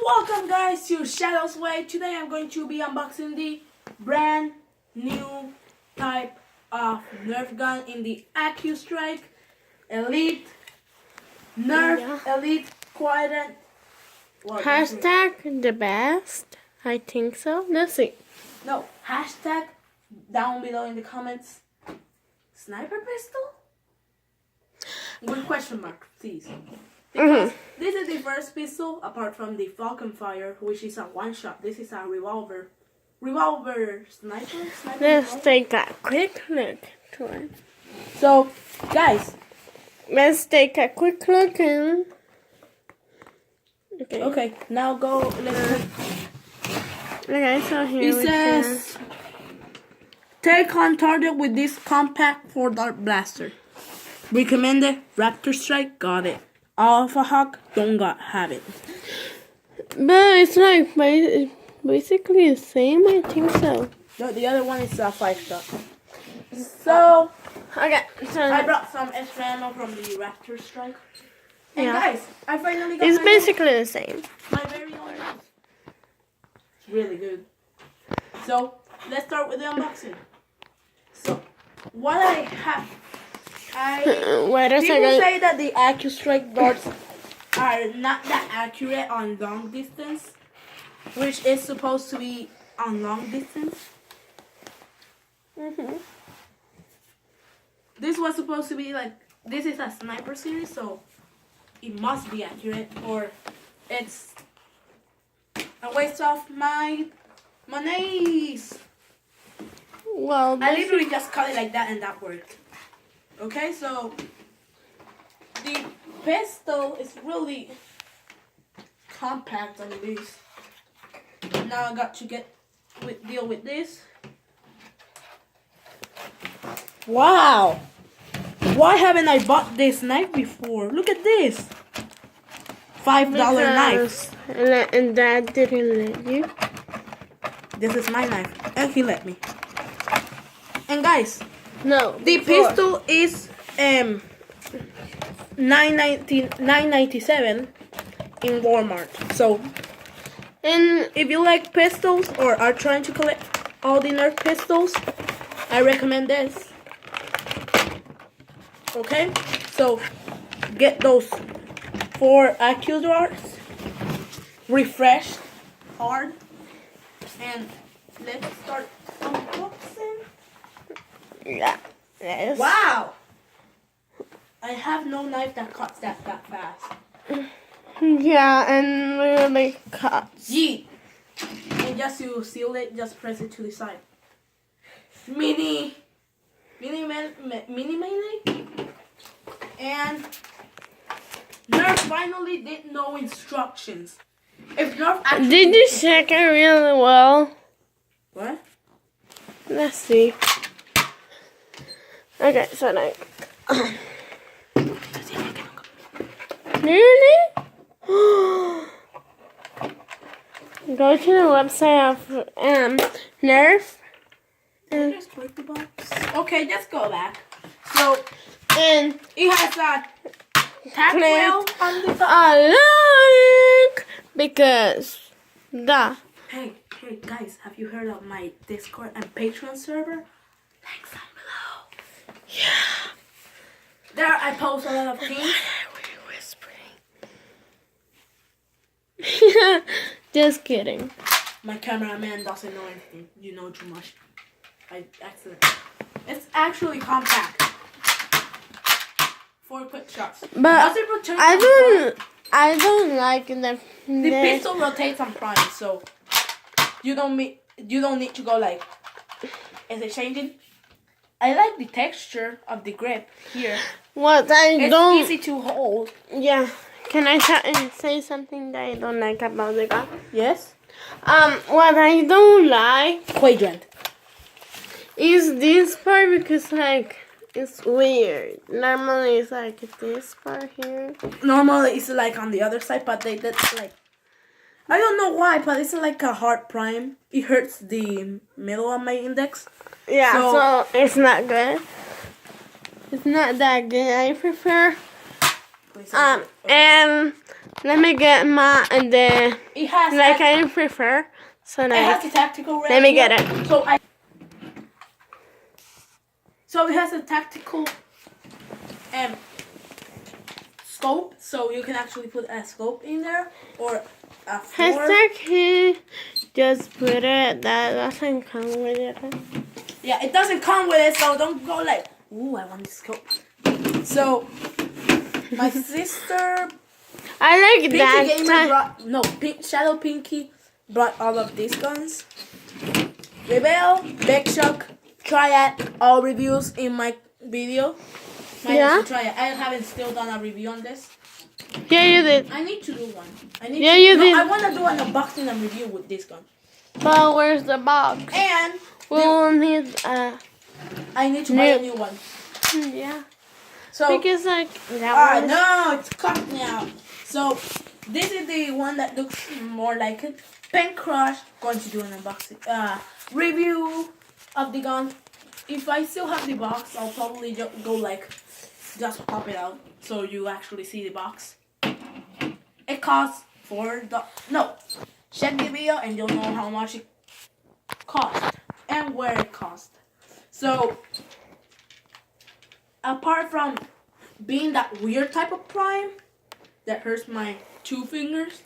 Welcome guys to Shadow's Way. Today I'm going to be unboxing the brand new type of Nerf gun in the accustrike Elite Nerf Elite quadrant. Hashtag the best. I think so. Let's see. No, hashtag down below in the comments. Sniper pistol? With question mark, please. Because this is the first pistol apart from the Falcon Fire, which is a one shot. This is a revolver. Sniper. Let's take a quick look to it. So, guys, let's take a quick look and okay, now go. Let's. Okay, so here It says, take on target with this compact 4-dart blaster. Recommended Raptor Strike, got it. Alpha Hawk, don't have it. But it's like basically the same, I think so. No, the other one is a 5-shot. So, Okay, so I brought some extra ammo from the Raptor Strike. And guys, I finally got it's my basically the same. my very own knife. It's really good. So, let's start with the unboxing. So, what I have, people say that the accustrike darts are not that accurate on long distance, which is supposed to be on long distance. This was supposed to be like, this is a sniper series, so it must be accurate, or it's a waste of my monies. Well, I literally just cut it like that and that worked. Okay, so the pistol is really compact on this. Now I got to deal with this. Wow! Why haven't I bought this knife before? Look at this! $5 knife. And Dad didn't let you. This is my knife, and he let me. And guys, No, the pistol is $9.97 in Walmart. So, and if you like pistols or are trying to collect all the Nerf pistols, I recommend this. Okay, so get those 4 accustrikes, refreshed, hard, and let's start unboxing. yeah, yes. Wow! I have no knife that cuts that fast. Yeah, and really cuts. Yeet! And just to seal it, just press it to the side. Mini melee. And Nerf finally did no instructions. If Nerf actually Did you check it really well? What? Let's see. Okay, so like, really? Go to the website of Nerf. And Just break the box. Okay, just go back. So, and it has a tack wheel on the top. a like because Hey guys, have you heard of my Discord and Patreon server? Links down below. Yeah. There I post a lot of things. Why are we whispering? Just kidding. My cameraman doesn't know anything. You know too much. I accidentally. It's actually compact. 4 quick shots. But Does it rotate I on don't like the pistol rotates on prime, so you don't need to go like. Is it changing? I like the texture of the grip here. What It's easy to hold. Yeah. Can I say something that I don't like about the gun? Yes. What I don't like Quadrant. is this part because like it's weird. Normally it's like this part here. Normally it's like on the other side, but they did like. I don't know why, but it's like a hard prime. It hurts the middle of my index. Yeah, so it's not good. It's not that good. I prefer And Let me get my the It has like I prefer. So it has like a tactical range. let me get it. So it has a tactical scope, so you can actually put a scope in there or a floor. He just put it. That doesn't come with it. Yeah, it doesn't come with it, so don't go like, ooh, I want this scope. So my sister I like Pinky that. Gamer brought Shadow Pinky brought all of these guns. Rebel, Big Shock, Triad, all reviews in my video. Triad. I haven't still done a review on this. Yeah, you did. I need to do one. You did. I want to do an unboxing and review with this gun. But where's the box? And we'll need I need to buy a new one. Yeah. So because like that no, it's cut now. So this is the one that looks more like it. Pen Crush. Going to do an unboxing review of the gun. If I still have the box, I'll probably go like just pop it out so you actually see the box. It costs check the video and you'll know how much it cost and where it cost. So apart from being that weird type of prime that hurts my 2 fingers,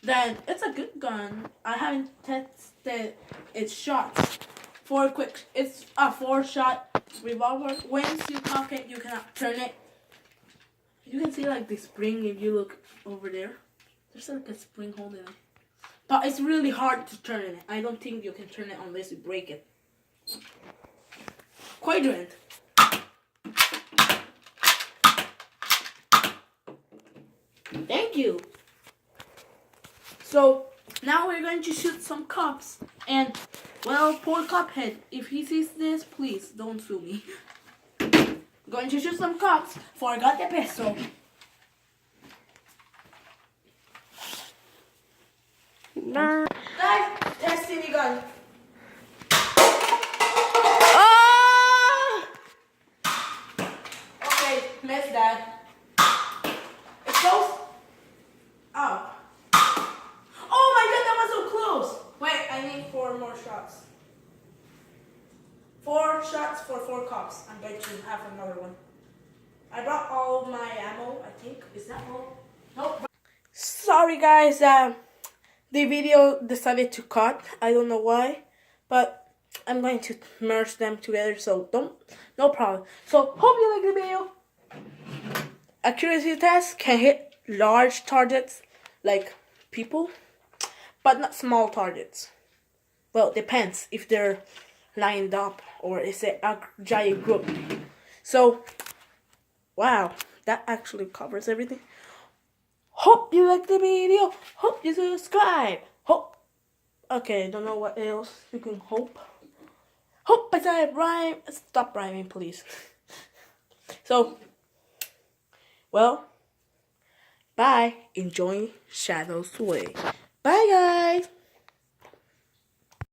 then it's a good gun. I haven't tested its shots. It's a 4-shot revolver. Once you cock it, you cannot turn it. You can see like the spring if you look over there. There's like a spring holding it. But it's really hard to turn it. I don't think you can turn it unless you break it. Quadrant. Thank you. So now we're going to shoot some cops. And well, poor Cuphead, if he sees this, please don't sue me. Going to shoot some cops. Forgot the pistol. Nah. Guys, testing the gun. Oh! Okay, missed that. It goes. Oh. Oh my god, that was so close. Wait, I need 4 more shots. 4 shots for 4 cops. I'm going to have another one. I brought all my ammo, I think. Is that all? Nope. Sorry guys, the video decided to cut. I don't know why. But I'm going to merge them together, so no problem. So hope you like the video. Accuracy test can hit large targets like people, but not small targets. Well, depends if they're lined up or is it a giant group. So wow, that actually covers everything. Hope you like the video. Hope you subscribe. Okay, don't know what else you can hope. Hope I said rhyme. Stop rhyming, please. So, well, bye. Enjoy Shadow's Way. Bye, guys.